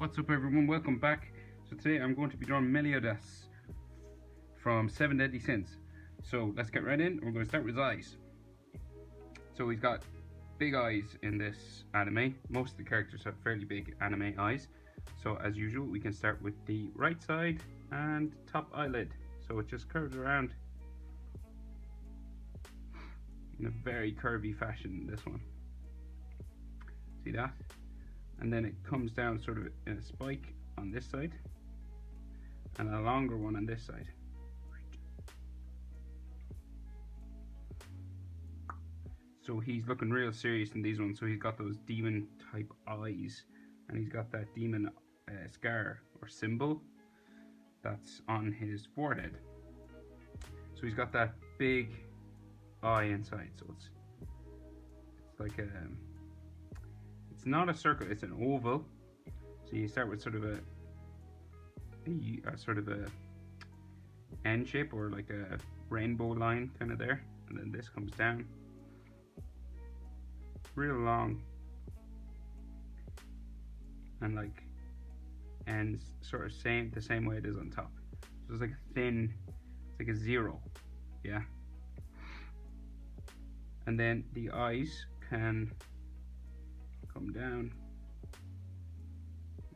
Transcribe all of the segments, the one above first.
What's up everyone, welcome back. So today I'm going to be drawing Meliodas from 7 Deadly Sins. So let's get right in. We're going to start with his eyes. So he's got big eyes in this anime. Most of the characters have fairly big anime eyes. So as usual we can start with the right side and top eyelid. So it just curves around in a very curvy fashion, this one. See that? And then it comes down sort of in a spike on this side and a longer one on this side. So he's looking real serious in these ones. So he's got those demon type eyes and he's got that demon scar or symbol that's on his forehead. So he's got that big eye inside. So it's like a, it's not a circle, it's an oval. So you start with sort of a sort of a N shape or like a rainbow line kind of there, and then this comes down real long and like ends sort of the same way it is on top. So it's like a thin, it's like a zero, yeah. And then the eyes can come down.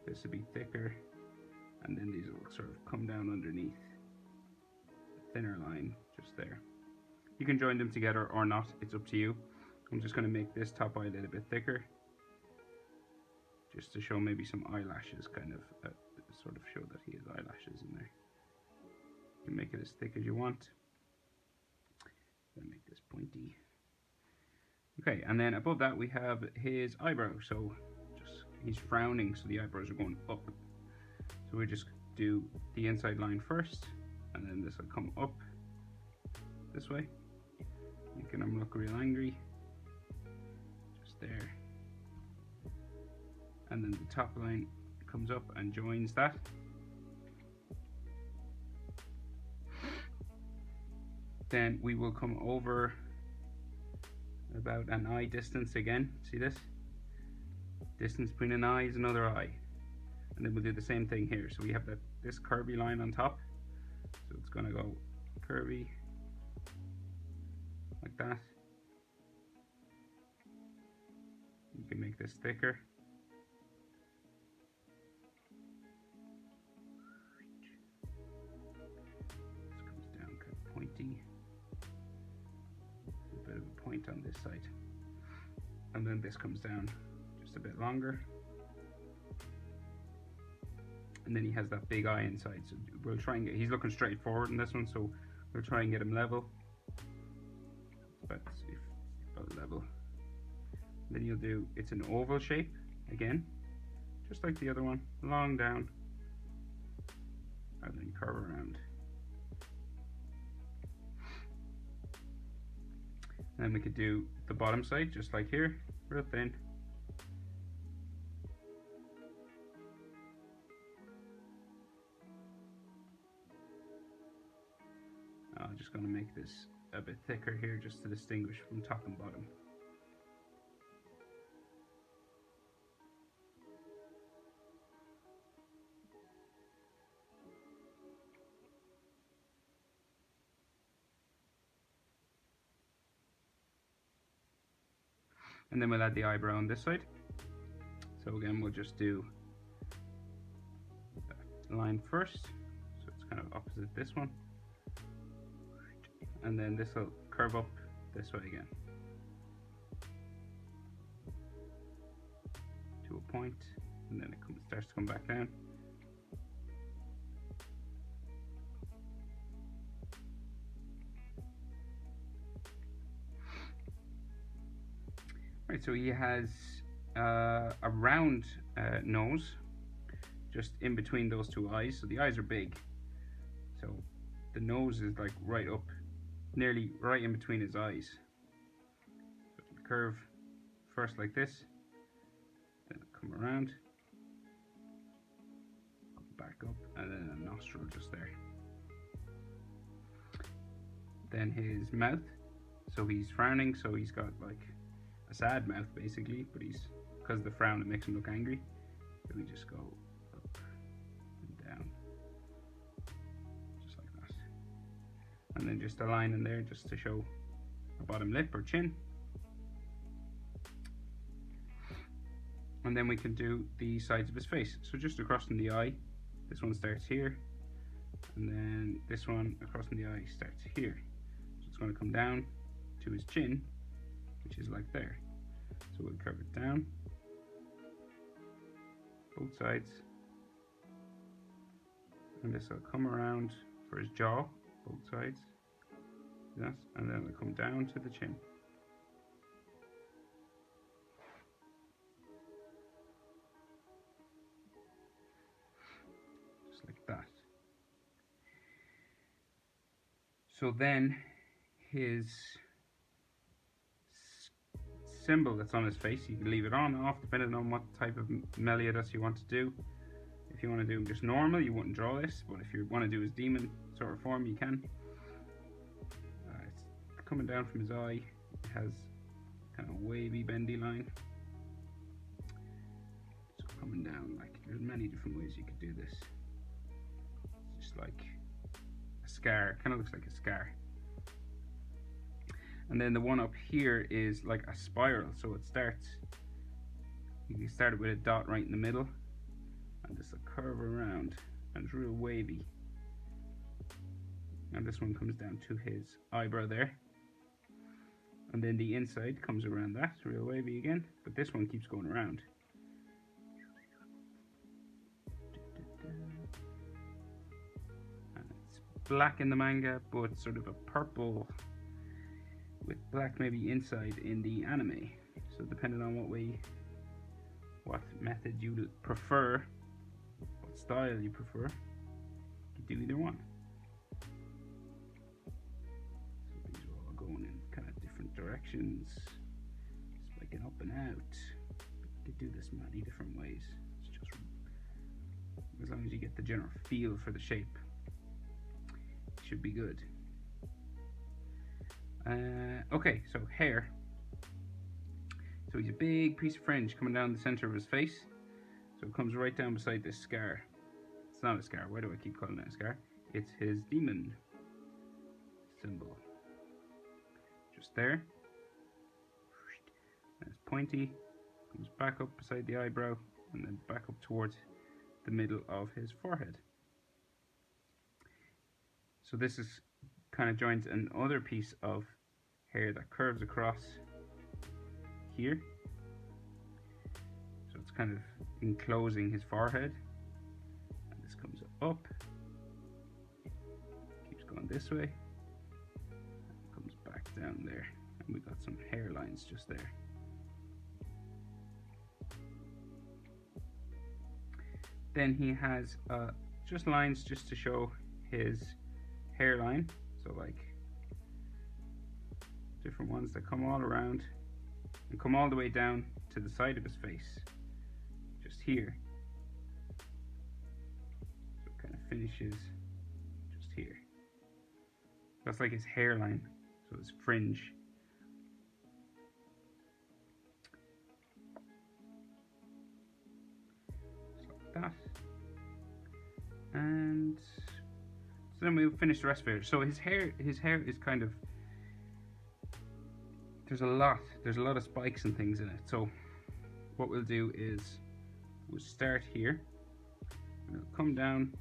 This will be thicker, and then these will sort of come down underneath. A thinner line just there. You can join them together or not, it's up to you. I'm just going to make this top eyelid a bit thicker, just to show maybe some eyelashes, kind of sort of show that he has eyelashes in there. You can make it as thick as you want. I'm going to make this pointy. Okay, and then above that we have his eyebrow. So just he's frowning, so the eyebrows are going up. So we just do the inside line first, and then this will come up this way, making him look real angry. Just there. And then the top line comes up and joins that. Then we will come over about an eye distance again. See this? Distance between an eye is another eye. And then we'll do the same thing here. So we have this curvy line on top. So it's gonna go curvy like that. You can make this thicker. This comes down kind of pointy. A bit of a point on this side. And then this comes down just a bit longer. And then he has that big eye inside. So we'll try and get, he's looking straight forward in this one, so we'll try and get him level. About level. Then you'll do, it's an oval shape again, just like the other one, long down, and then curve around. And then we could do the bottom side, just like here, real thin. I'm just going to make this a bit thicker here just to distinguish from top and bottom. And then we'll add the eyebrow on this side. So again, we'll just do that line first. So it's kind of opposite this one. And then this will curve up this way again to a point, and then it starts to come back down. Right, so he has a round nose just in between those two eyes. So the eyes are big, so the nose is like right up, nearly right in between his eyes. So it'll curve first like this, then it'll come around, back up, and then a nostril just there. Then his mouth, so he's frowning, so he's got like a sad mouth basically, but because of the frown it makes him look angry. So we just go and then just a line in there just to show a bottom lip or chin. And then we can do the sides of his face. So just across from the eye, this one starts here, and then this one across from the eye starts here. So it's going to come down to his chin, which is like there. So we'll curve it down, both sides, and this will come around for his jaw, both sides, yes, and then it'll come down to the chin. Just like that. So then his symbol that's on his face, you can leave it on or off depending on what type of Meliodas you want to do. If you want to do him just normal, you wouldn't draw this, but if you want to do his demon sort of form, you can. It's coming down from his eye. It has kind of wavy, bendy line. So coming down, like, there's many different ways you could do this. It's just like a scar, kind of looks like a scar. And then the one up here is like a spiral, so it starts, you can start it with a dot right in the middle, and just a curve around, and it's real wavy. And this one comes down to his eyebrow there. And then the inside comes around that, real wavy again, but this one keeps going around. And it's black in the manga, but sort of a purple with black maybe inside in the anime. So depending on what method you prefer, what style you prefer, you can do either one. So these are all going in kind of different directions, spiking up and out. You can do this many different ways. It's just, as long as you get the general feel for the shape, it should be good. Okay, so hair. So he's a big piece of fringe coming down the center of his face. So it comes right down beside this scar. It's not a scar. Why do I keep calling it a scar? It's his demon symbol. Just there. And it's pointy. Comes back up beside the eyebrow and then back up towards the middle of his forehead. So this is kind of joins another piece of hair that curves across here. So it's kind of enclosing his forehead. And this comes up, keeps going this way, and comes back down there. And we got some hairlines just there. Then he has just lines just to show his hairline. So like different ones that come all around and come all the way down to the side of his face, just here. So it kind of finishes just here. That's like his hairline, so his fringe. Just like that. And so then we'll finish the rest of it. So his hair is kind of, there's a lot of spikes and things in it. So what we'll do is we'll start here and it'll come down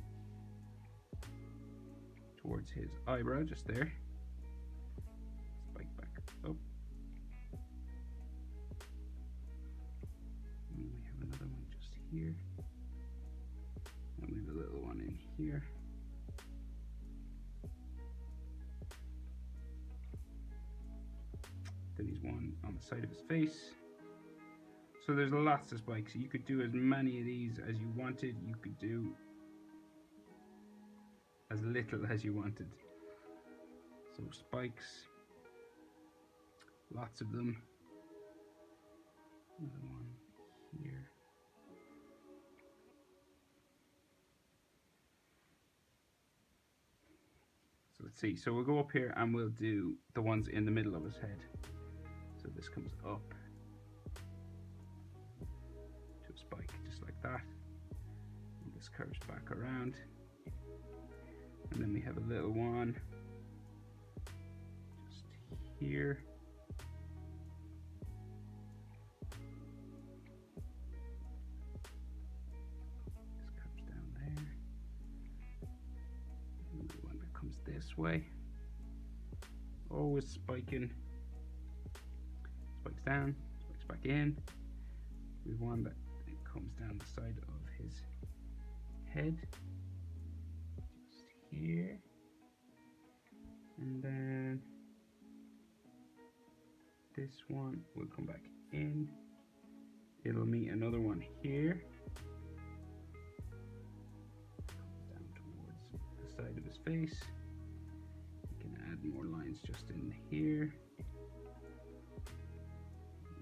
towards his eyebrow just there, spike back up, and we have another one just here, and we have a little one in here. Then he's one on the side of his face. So there's lots of spikes. You could do as many of these as you wanted. You could do as little as you wanted. So spikes, lots of them. Another one here. So let's see. So we'll go up here and we'll do the ones in the middle of his head. So this comes up to a spike, just like that. And this curves back around. And then we have a little one here. This comes down there. Another one that comes this way. Always spiking. Spikes down, spikes back in. We have one that comes down the side of his head. Just here. And then this one will come back in. It'll meet another one here. Comes down towards the side of his face. You can add more lines just in here.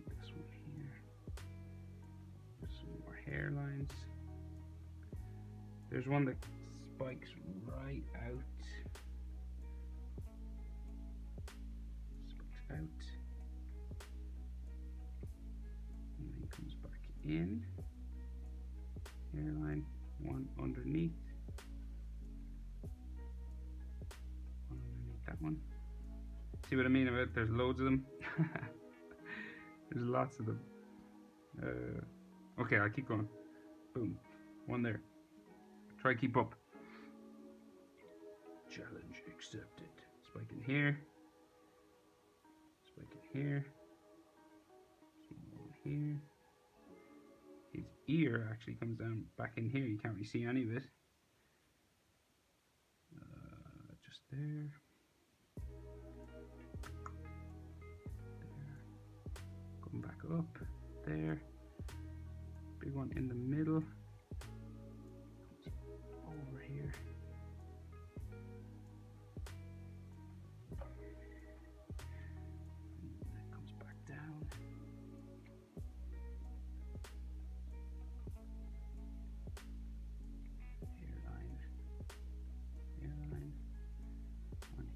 This one here. Some more hairlines. There's one that spikes right out. Out, and then comes back in. Hairline, one underneath, one underneath that one. See what I mean about there's loads of them? There's lots of them. Okay, I'll keep going. Boom, one there. Try keep up. Challenge accepted. Spike in here. Spike in here. Small one here. His ear actually comes down back in here. You can't really see any of it. Just there. There. Going back up. There. Big one in the middle. Comes over here.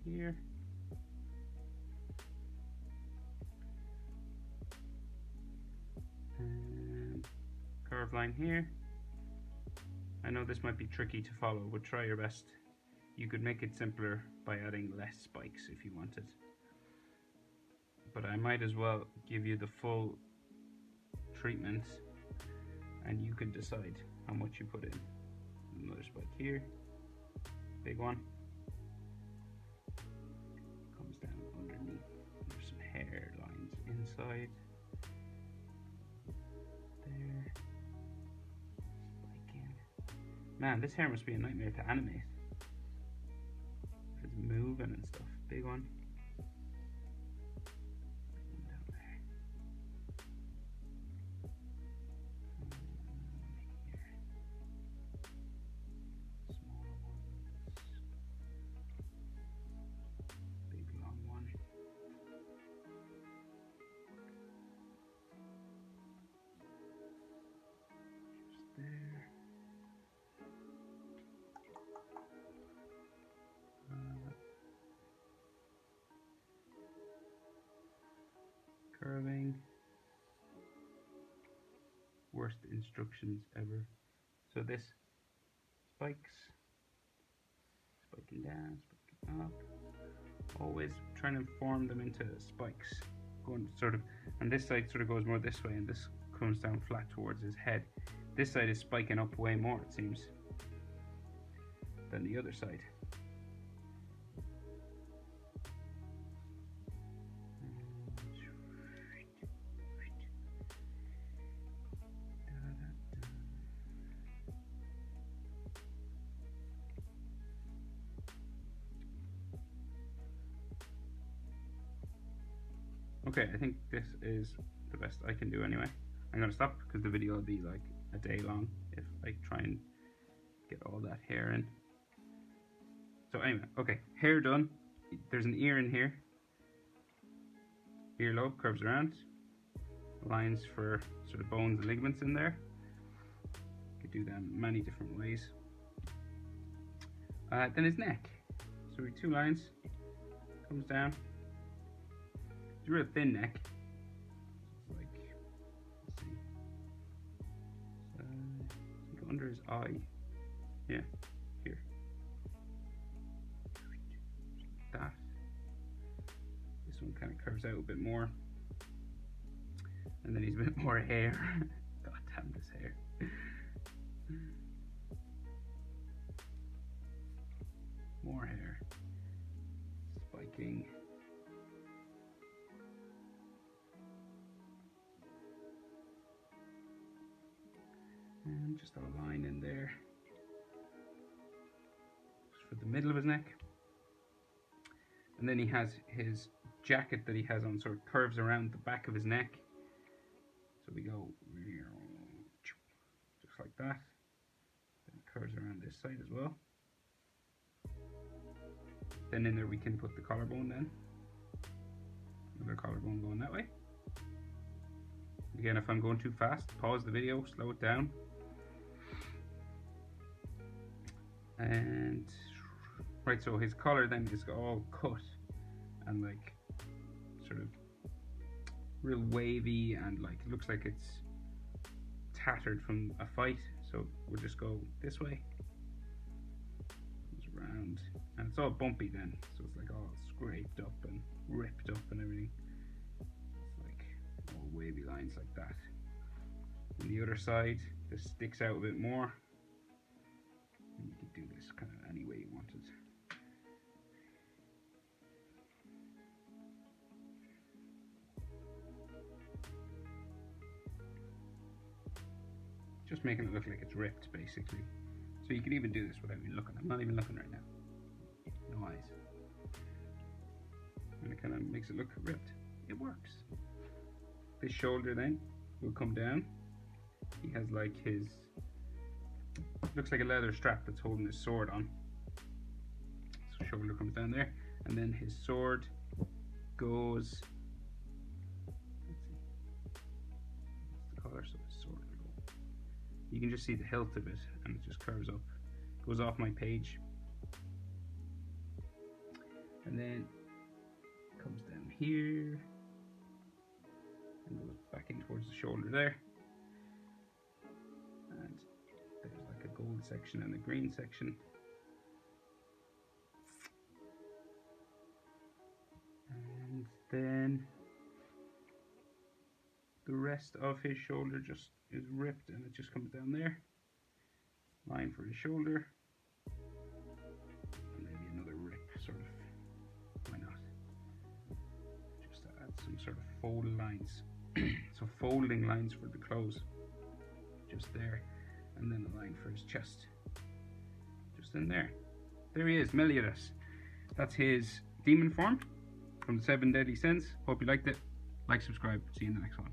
Here. And curved line here. I know this might be tricky to follow, but try your best. You could make it simpler by adding less spikes if you wanted. But I might as well give you the full treatment and you can decide how much you put in. Another spike here. Big one. Hair lines inside there. Spike in. Man, this hair must be a nightmare to animate. It's moving and stuff. Big one. Down there. Here. Smaller ones. Big long one. There. Curving. Worst instructions ever. So this spikes, spiking down, spiking up. Always trying to form them into spikes. Going sort of, and this side sort of goes more this way, and this comes down flat towards his head. This side is spiking up way more, it seems, than the other side. Okay, I think this is the best I can do anyway. I'm going to stop because the video will be like a day long if I try and get all that hair in. So anyway, okay, hair done. There's an ear in here. Earlobe curves around. Lines for sort of bones and ligaments in there. You could do them many different ways. Then his neck. So we have two lines. Comes down. It's a real thin neck. It's like, let's see. So, I think under his eye. Yeah, here. That. This one kind of curves out a bit more. And then he's a bit more hair. God damn this hair. More hair. Spiking. And just a line in there. Just for the middle of his neck. And then he has his jacket that he has on sort of curves around the back of his neck. So we go just like that. Then it curves around this side as well. Then in there we can put the collarbone then. Another collarbone going that way. Again, if I'm going too fast, pause the video, slow it down. And right, so his collar then is all cut and like sort of real wavy, and like it looks like it's tattered from a fight. So we'll just go this way, comes around, and it's all bumpy then, so it's like all scraped up and ripped up and everything. It's like all wavy lines like that. On the other side, this sticks out a bit more, and you can do this kind of any way you want it. Just making it look like it's ripped, basically. So you can even do this without me looking. I'm not even looking right now. No eyes. And it kind of makes it look ripped. It works. This shoulder then will come down. He has like his, looks like a leather strap that's holding his sword on. So shoulder comes down there, and then his sword goes, let's see, what's the color? So his sword will go, you can just see the hilt of it, and it just curves up, goes off my page, and then comes down here and goes back in towards the shoulder there. And there's like a gold section and a green section. And then the rest of his shoulder just is ripped, and it just comes down there. Line for his shoulder. And maybe another rip, sort of. Why not? Just to add some sort of fold lines. So folding lines for the clothes. Just there. And then a line for his chest. Just in there. There he is, Meliodas. That's his demon form from the 7 Deadly Sins. Hope you liked it. Like, subscribe. See you in the next one.